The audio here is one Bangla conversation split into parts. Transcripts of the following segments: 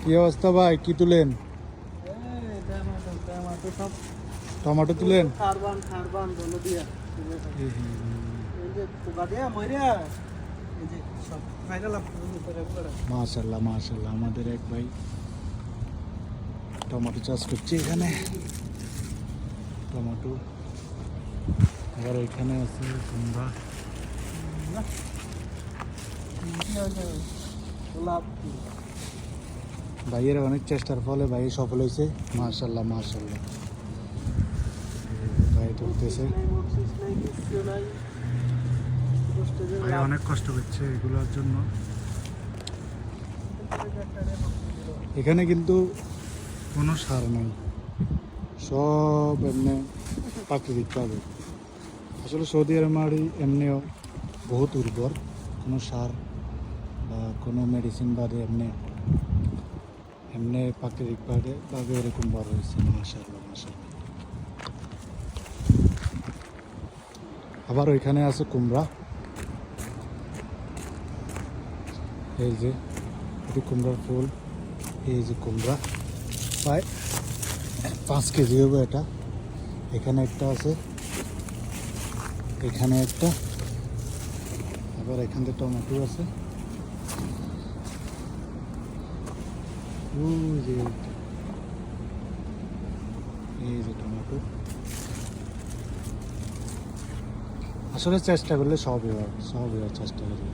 কি অবস্থা ভাই, কি তুলেন? টমেটো তুলেন? মাশাল্লাহ মাশাল্লাহ, আমাদের এক ভাই টমেটো চাষ করছে এখানে। টমেটো আবার এখানে আছে কুমড়া। ভাইয়ের অনেক চেষ্টার ফলে ভাই সফল হয়েছে। মাশাল্লাহ মাশাল্লাহ, ভাই তুলতেছে। ভাই অনেক কষ্ট করছে এগুলোর জন্য। এখানে কিন্তু কোনো সার নেই, সব এমনি প্রাকৃতিকভাবে। আসলে সৌদি আরব মাটি এমনিও বহুত উর্বর, কোনো সার বা কোনো মেডিসিন বাদে এমনি এমনি প্রাকৃতিকভাবে এরকম বড় হয়েছে। মাশাআল্লাহ মাশাআল্লাহ। আবার ওইখানে আছে কুমড়া, এই যে এটি কুমড়ার ফুল। এই যে কুমড়া প্রায় 5 কেজি হবে এটা। এখানে একটা আছে, এখানে একটা, আবার এখান থেকে টমেটো আছে। এই যে টমেটো। আসলে চেষ্টা করলে সবই হয়, সবই হয় চেষ্টা করলে।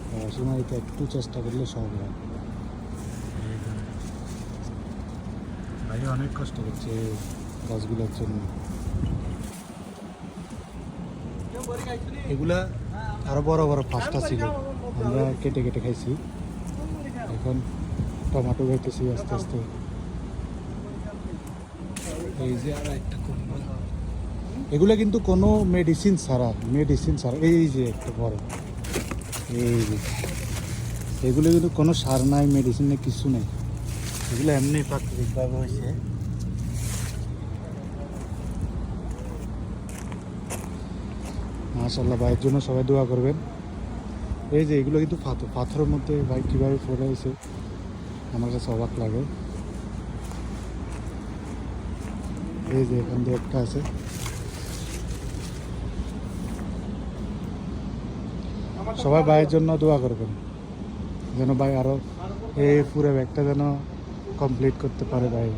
পড়াশোনায় একটু চেষ্টা করলে সবই হয়। ভাই অনেক কষ্ট করছে গাছগুলোর জন্য। এগুলা আরো বড় বড় পাঁচটা ছিল, আমরা কেটে কেটে খাইছি। এখন টমেটো খাইতেছি আস্তে আস্তে। এই যে আর একটা কুমড়া, এগুলা কিন্তু কোনো মেডিসিন ছাড়া, এই যে একটা বড়, এই যে এগুলো কিন্তু কোনো সার নাই, মেডিসিন নেই, কিছু নেই। এগুলো এমনি প্রাকৃতিকভাবে হয়েছে। মাশাআল্লাহ, ভাইয়ের জন্য সবাই দোয়া করবেন। এই যে এগুলো কিন্তু পাথরের মধ্যে ভাই কীভাবে ফোড়া হয়েছে আমার কাছে অবাক লাগে। এই যে এখান দিয়ে একটা আছে। সবাই ভাইয়ের জন্য দোয়া করবেন যেন ভাই আরও এই পুরো ব্যাগটা যেন কমপ্লিট করতে পারে ভাই।